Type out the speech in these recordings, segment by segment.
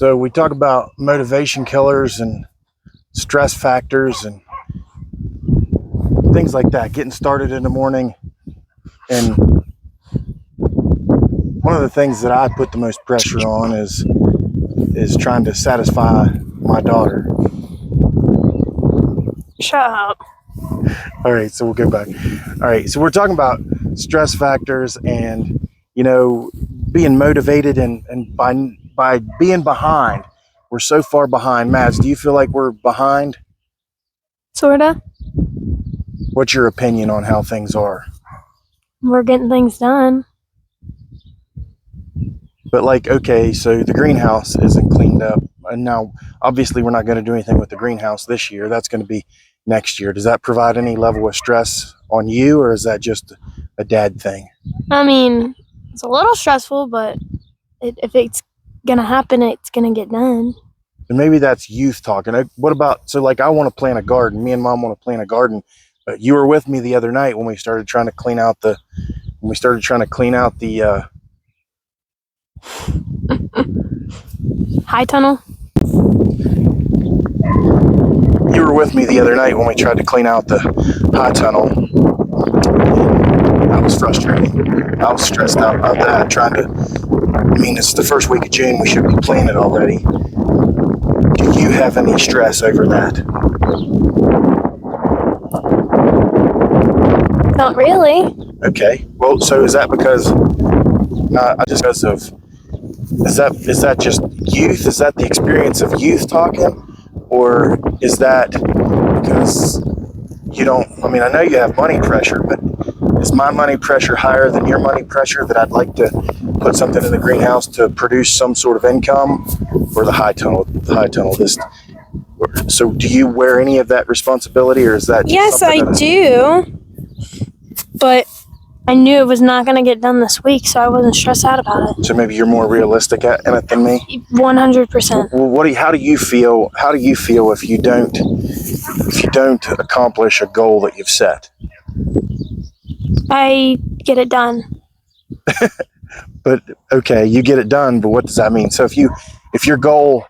So we talk about motivation killers and stress factors and things like that, getting started in the morning. And one of the things that I put the most pressure on is trying to satisfy my daughter. Shut up. All right, so we'll go back. All right, so we're talking about stress factors and, being motivated and by being behind. We're so far behind. Mads, do you feel like we're behind? Sorta. What's your opinion on how things are? We're getting things done. But okay, so the greenhouse isn't cleaned up. And now, obviously, we're not going to do anything with the greenhouse this year. That's going to be next year. Does that provide any level of stress on you, or is that just a dad thing? I mean, it's a little stressful, but if it's going to happen, it's going to get done. And maybe that's youth talking. What about, I want to plant a garden. Me and Mom want to plant a garden. But you were with me the other night when we started trying to clean out the High tunnel? You were with me the other night when we tried to clean out the high tunnel. That was frustrating. I was stressed out about that, it's the first week of June. We should be planting already. Do you have any stress over that? Not really. Okay. Well, so is that because is that just youth? Is that the experience of youth talking? Or is that because I know you have money pressure, but is my money pressure higher than your money pressure that I'd like to put something in the greenhouse to produce some sort of income? Or the high tunnel? So do you wear any of that responsibility, or is that just Yes, I do. But I knew it was not going to get done this week, so I wasn't stressed out about it. So maybe you're more realistic in it than me? 100%. Well, how do you feel if you don't accomplish a goal that you've set? I get it done. But okay, you get it done, but what does that mean? So if your goal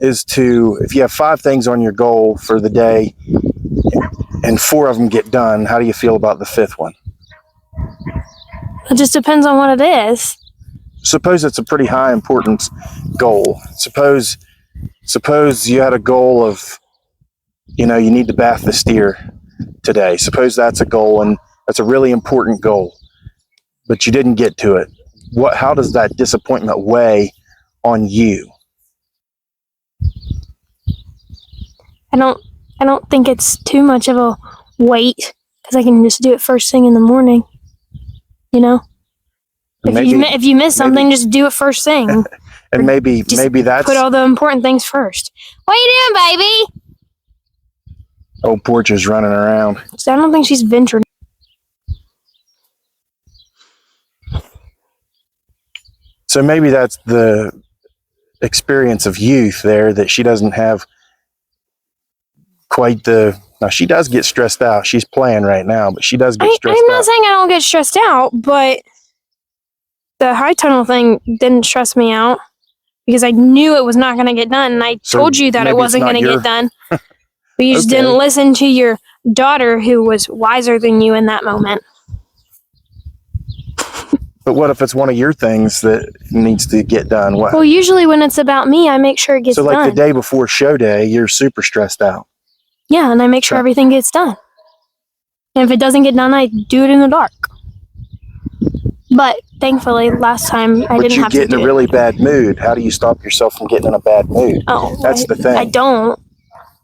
is if you have 5 things on your goal for the day and 4 of them get done, how do you feel about the 5th one? It just depends on what it is. Suppose it's a pretty high importance goal. Suppose you had a goal of, you need to bath the steer today. Suppose that's a goal, and that's a really important goal, but you didn't get to it. How does that disappointment weigh on you? I don't think it's too much of a weight, because I can just do it first thing in the morning. If you miss something, just do it first thing. And maybe that's put all the important things first. What are you doing, baby? Old Porch is running around. So I don't think she's ventured. So maybe that's the experience of youth there, that she doesn't have quite now she does get stressed out. She's playing right now, but she does get stressed out. I'm not saying I don't get stressed out, but the high tunnel thing didn't stress me out because I knew it was not going to get done, and I told you that it wasn't going to get done. But you just didn't listen to your daughter, who was wiser than you in that moment. But what if it's one of your things that needs to get done? Well, usually when it's about me, I make sure it gets done. So the day before show day, you're super stressed out. Yeah, and I make sure everything gets done. And if it doesn't get done, I do it in the dark. But thankfully, last time I didn't have to do it. But you get in a really bad mood. How do you stop yourself from getting in a bad mood? Oh, that's the thing. I don't.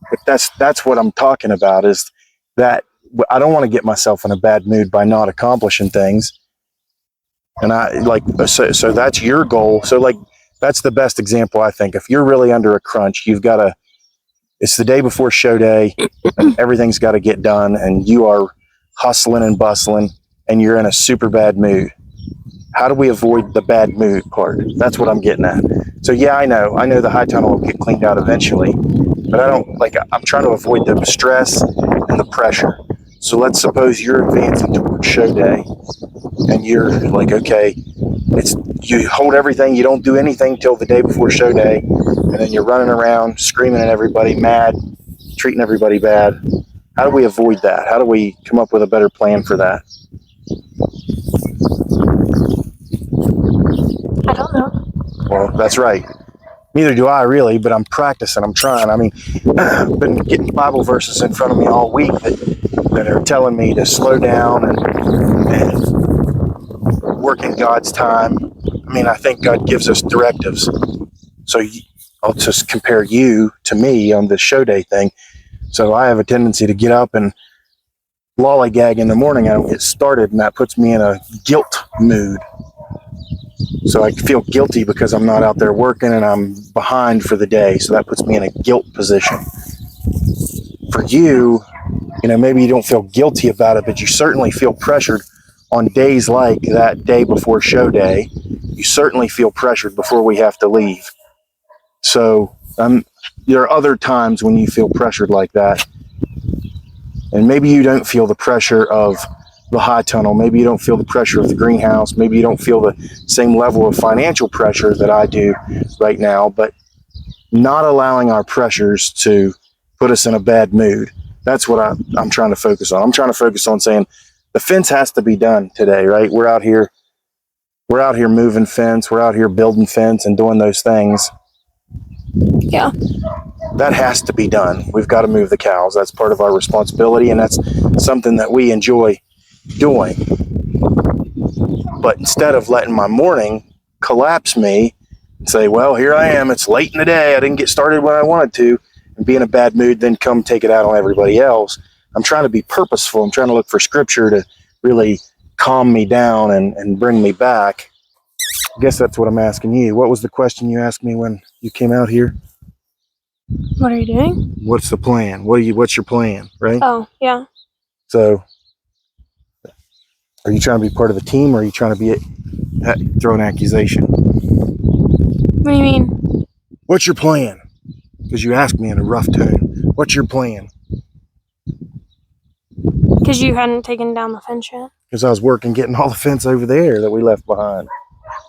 But that's what I'm talking about, is that I don't want to get myself in a bad mood by not accomplishing things. And so that's your goal. So that's the best example, I think. If you're really under a crunch, it's the day before show day, and everything's got to get done, and you are hustling and bustling, and you're in a super bad mood. How do we avoid the bad mood part? That's what I'm getting at. So yeah, I know the high tunnel will get cleaned out eventually, but I'm trying to avoid the stress and the pressure. So let's suppose you're advancing towards show day, and you're like, okay, you hold everything. You don't do anything till the day before show day, and then you're running around screaming at everybody, mad, treating everybody bad. How do we avoid that? How do we come up with a better plan for that? I don't know. Well, that's right. Neither do I really, but I'm practicing. I'm trying. I mean, I've been getting Bible verses in front of me all week that are telling me to slow down and work in God's time. I mean, I think God gives us directives. So I'll just compare you to me on the show day thing. So I have a tendency to get up and lollygag in the morning. I don't get started, and that puts me in a guilt mood. So I feel guilty because I'm not out there working and I'm behind for the day. So that puts me in a guilt position. For you, maybe you don't feel guilty about it, but you certainly feel pressured on days like that day before show day. You certainly feel pressured before we have to leave. So there are other times when you feel pressured like that. And maybe you don't feel the pressure of the high tunnel. Maybe you don't feel the pressure of the greenhouse. Maybe you don't feel the same level of financial pressure that I do right now, but not allowing our pressures to put us in a bad mood. That's what I'm trying to focus on. I'm trying to focus on saying the fence has to be done today, right? We're out here moving fence. We're out here building fence and doing those things. Yeah. That has to be done. We've got to move the cows. That's part of our responsibility, and that's something that we enjoy doing. But instead of letting my morning collapse me and say, well, here I am, it's late in the day, I didn't get started when I wanted to, and be in a bad mood, then come take it out on everybody else, I'm trying to be purposeful. I'm trying to look for scripture to really calm me down and bring me back. I guess that's what I'm asking you. What was the question you asked me when you came out here? What are you doing? What's the plan? What's your plan, right? Oh, yeah. So, are you trying to be part of the team, or are you trying to throw an accusation? What do you mean? What's your plan? Because you asked me in a rough tone. What's your plan? Because you hadn't taken down the fence yet. Because I was working getting all the fence over there that we left behind.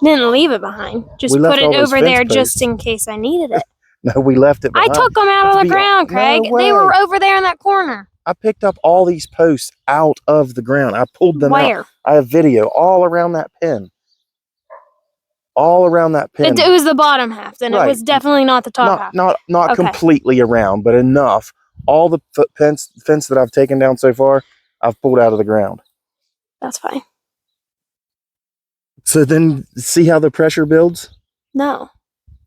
Didn't leave it behind. Just put it over there just in case I needed it. No, we left it behind. I took them out of the ground, Craig. No way. They were over there in that corner. I picked up all these posts out of the ground. I pulled them Where? out. I have video all around that pen. All around that pen. It was the bottom half, then. Right. It was definitely not the top half. Not okay. Completely around, but enough. All the fence that I've taken down so far, I've pulled out of the ground. That's fine. So then, see how the pressure builds? No.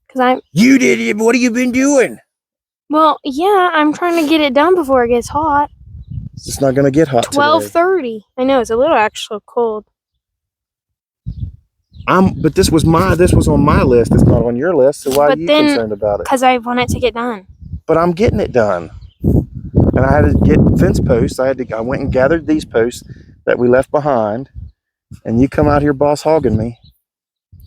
Because You did it. What have you been doing? Well, yeah, I'm trying to get it done before it gets hot. It's not going to get hot 12:30. I know, it's a little actually cold. But this was on my list. It's not on your list. So why are you concerned about it? Because I want it to get done. But I'm getting it done. And I had to get fence posts. I went and gathered these posts that we left behind. And you come out here boss hogging me.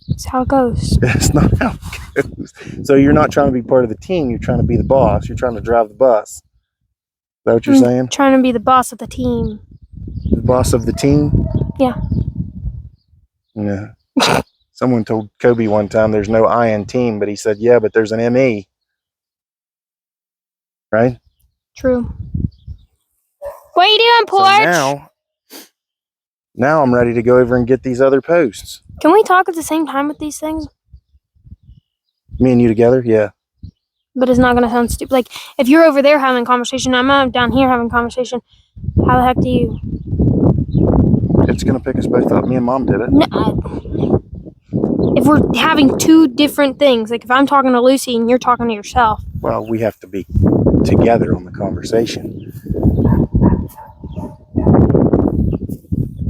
That's how it goes. It's not how it goes. So you're not trying to be part of the team. You're trying to be the boss. You're trying to drive the bus. Is that what you're saying? Trying to be the boss of the team. The boss of the team? Yeah. Yeah. Someone told Kobe one time there's no I in team, but he said, yeah, but there's an ME. Right? True. What are you doing, Porch? So now I'm ready to go over and get these other posts. Can we talk at the same time with these things? Me and you together? Yeah. But it's not going to sound stupid. Like, if you're over there having a conversation, I'm down here having a conversation, how the heck do you... It's going to pick us both up. Me and Mom did it. No, if we're having two different things, like if I'm talking to Lucy and you're talking to yourself. Well, we have to be together on the conversation.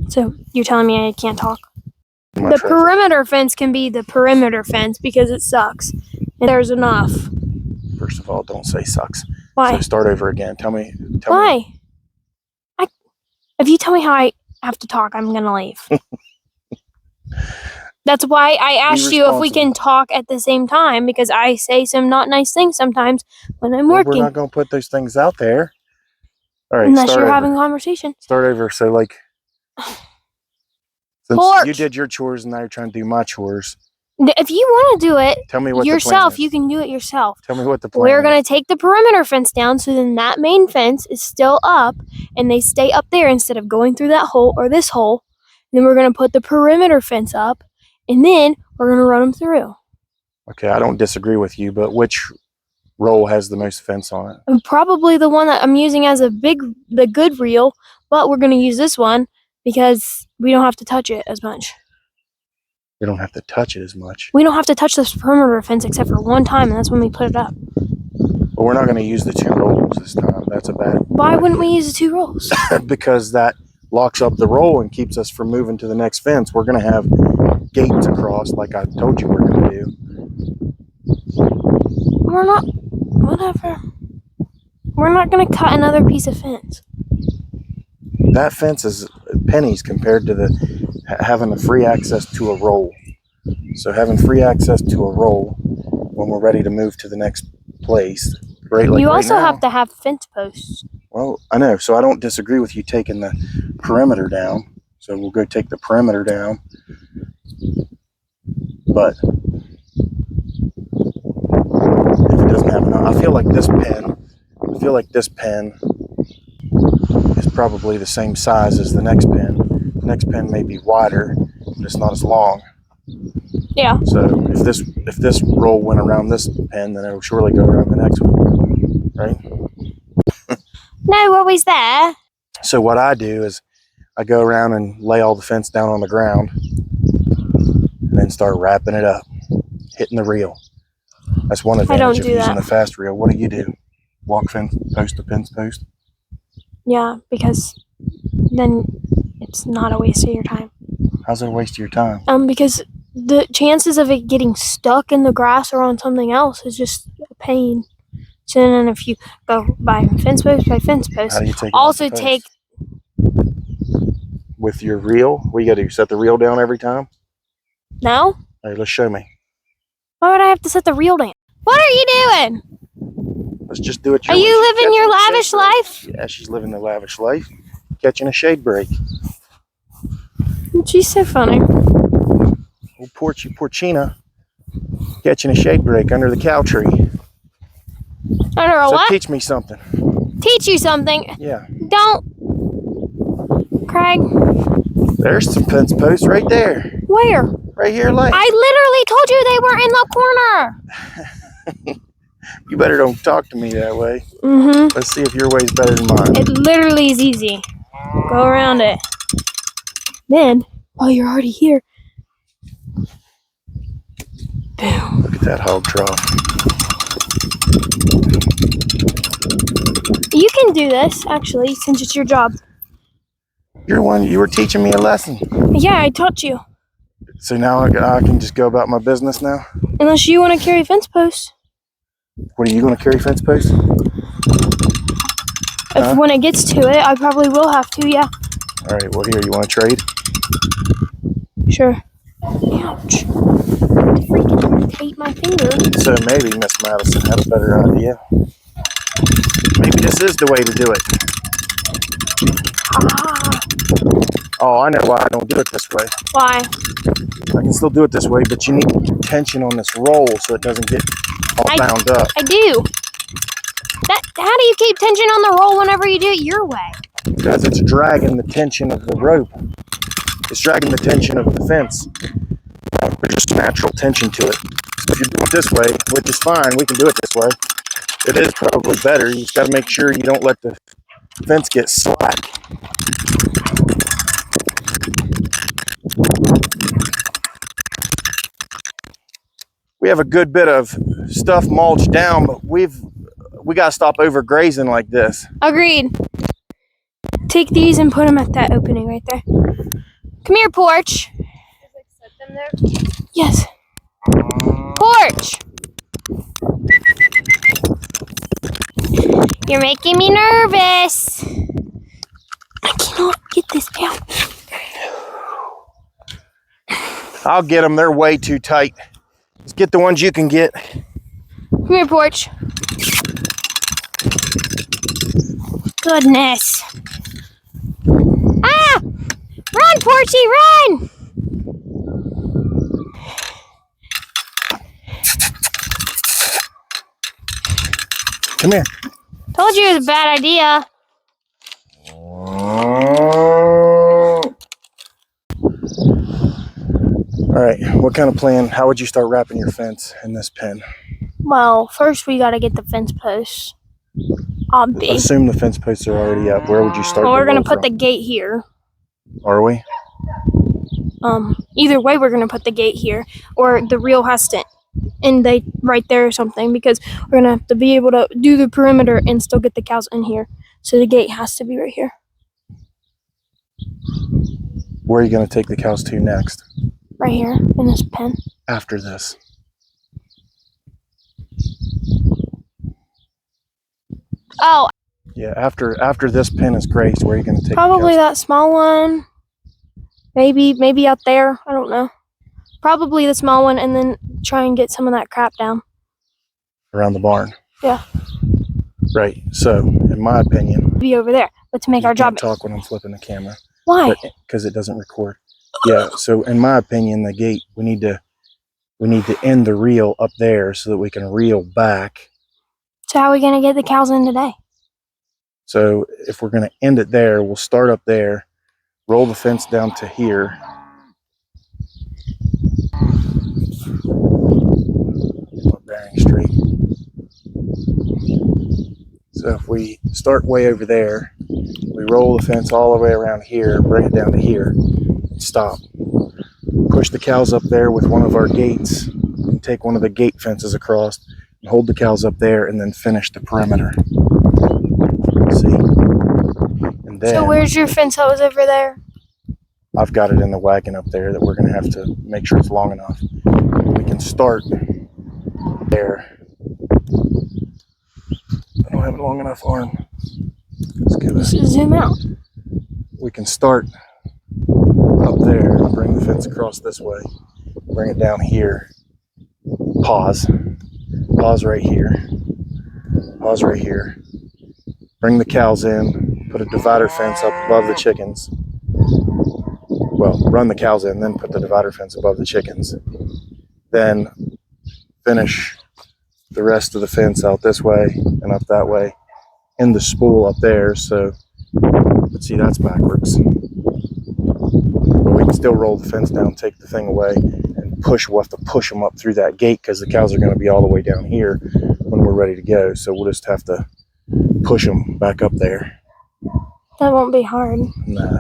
So you're telling me I can't talk? The perimeter fence can be the perimeter fence because it sucks. And there's enough. First of all, don't say sucks. Why? So start over again. Tell me. Why? If you tell me how I have to talk, I'm going to leave. That's why I asked you if we can talk at the same time, because I say some not nice things sometimes when I'm working. We're not going to put those things out there. All right. Unless you're having a conversation. Start over. So, like, Since Porch. you did your chores and now you're trying to do my chores. If you want to do it Tell me what yourself, the plan is. you can do it yourself. Tell me what the plan We're is. going to take the perimeter fence down so then that main fence is still up and they stay up there instead of going through that hole or this hole. And then we're going to put the perimeter fence up and then we're going to run them through. Okay, I don't disagree with you, but which roll has the most fence on it? And probably the one that I'm using as the good reel, but we're going to use this one because we don't have to touch it as much. We don't have to touch it as much. We don't have to touch this perimeter fence except for one time, and that's when we put it up. But we're not going to use the 2 rolls this time. That's a bad Why wouldn't we use the 2 rolls? because that locks up the roll and keeps us from moving to the next fence. We're going to have gates across like I told you we're going to do. We're not. Whatever. We're not going to cut another piece of fence. That fence is pennies compared to having a free access to a roll. So having free access to a roll when we're ready to move to the next place. Great. Like you right also now, have to have fence posts. Well, I know. So I don't disagree with you taking the perimeter down. So we'll go take the perimeter down. But if it doesn't have enough, I feel like this pen is probably the same size as the next pen. The next pen may be wider, but it's not as long. Yeah. So if this roll went around this pen, then it will surely go around the next one, right? No, we're always there. So what I do is I go around and lay all the fence down on the ground and then start wrapping it up, hitting the reel. That's one advantage of using the fast reel. What do? Walk fence post to fence post? Yeah, because then it's not a waste of your time. How's it a waste of your time? Because the chances of it getting stuck in the grass or on something else is just a pain. So then if you go by fence post by fence post, How do you take it also off the post? take With your reel? What you got to do? Set the reel down every time? no. All right, let's show me. Why would I have to set the reel down? What are you doing? Let's just do it your Are way. you She's living your catching a lavish shade break. life? Yeah, she's living the lavish life. Catching a shade break. She's so funny. Old Porcina catching a shade break under the cow tree. Under a So what? teach me something. Teach you something. Yeah. Don't. Craig. There's some fence posts right there. Where? Right here, like. I literally told you they were in the corner. You better don't talk to me that way. Mm-hmm. Let's see if your way's better than mine. It literally is easy. Go around it. Then, while you're already here, boom. Look at that hog trough. You can do this, actually, since it's your job. You were teaching me a lesson. Yeah, I taught you. So now I can just go about my business now? Unless you want to carry fence posts. What, are you going to carry fence posts? If when it gets to it, I probably will have to, yeah. All right, well, here, you want to trade? Sure. Ouch. Freaking tape my finger. So maybe Miss Madison had a better idea. Maybe this is the way to do it. Ah. Oh, I know why I don't do it this way. Why? I can still do it this way, but you need to keep tension on this roll so it doesn't get all bound up. I do. How do you keep tension on the roll whenever you do it your way? Because it's dragging the tension of the rope. It's dragging the tension of the fence. There's just natural tension to it. So if you do it this way, which is fine, we can do it this way. It is probably better. You just got to make sure you don't let the fence get slack. We have a good bit of stuff mulched down, but we got to stop overgrazing like this. Agreed. Take these and put them at that opening right there. Come here, Porch. Set them there. Yes. Porch! You're making me nervous. I cannot get this down. I'll get them. They're way too tight. Let's get the ones you can get. Come here, Porch. Goodness. Ah! Run, Porchy, run! Come here. Told you it was a bad idea. All right, what kind of plan? How would you start wrapping your fence in this pen? Well, first we got to get the fence posts on big. Assume the fence posts are already up. Where would you start? Well, we're gonna put the gate here. Are we? Either way, we're gonna put the gate here, or the reel has to end right there or something, because we're gonna have to be able to do the perimeter and still get the cows in here. So the gate has to be right here. Where are you gonna take the cows to next? Right here in this pen. After this. Oh, Yeah, after this pen is grazed, where are you gonna take probably the cows? that small one. Maybe out there. I don't know. Probably the small one, and then try and get some of that crap down. Around the barn. Yeah. Right. So, in my opinion, Be over there. But to make you our job. can't talk when I'm flipping the camera. Why? Because it doesn't record. Yeah. So, in my opinion, the gate we need to end the reel up there so that we can reel back. So how are we gonna get the cows in today? So, if we're going to end it there, we'll start up there, roll the fence down to here. Get my bearing straight. So if we start way over there, we roll the fence all the way around here, bring it down to here, and stop. Push the cows up there with one of our gates, and take one of the gate fences across, and hold the cows up there, and then finish the perimeter. See? And then So where's your fence hose over there? I've got it in the wagon up there that we're going to have to make sure it's long enough. We can start there. I don't have a long enough arm. Let's give Just it. zoom out. We can start up there, bring the fence across this way, bring it down here, pause right here, pause right here, bring the cows in, put a divider fence up above the chickens. Well, run the cows in, then put the divider fence above the chickens. Then finish the rest of the fence out this way and up that way. End the spool up there, so let's see, that's backwards. But we can still roll the fence down, take the thing away, and push. We'll have to push them up through that gate because the cows are going to be all the way down here when we're ready to go. So we'll just have to push them back up there. That won't be hard. Nah.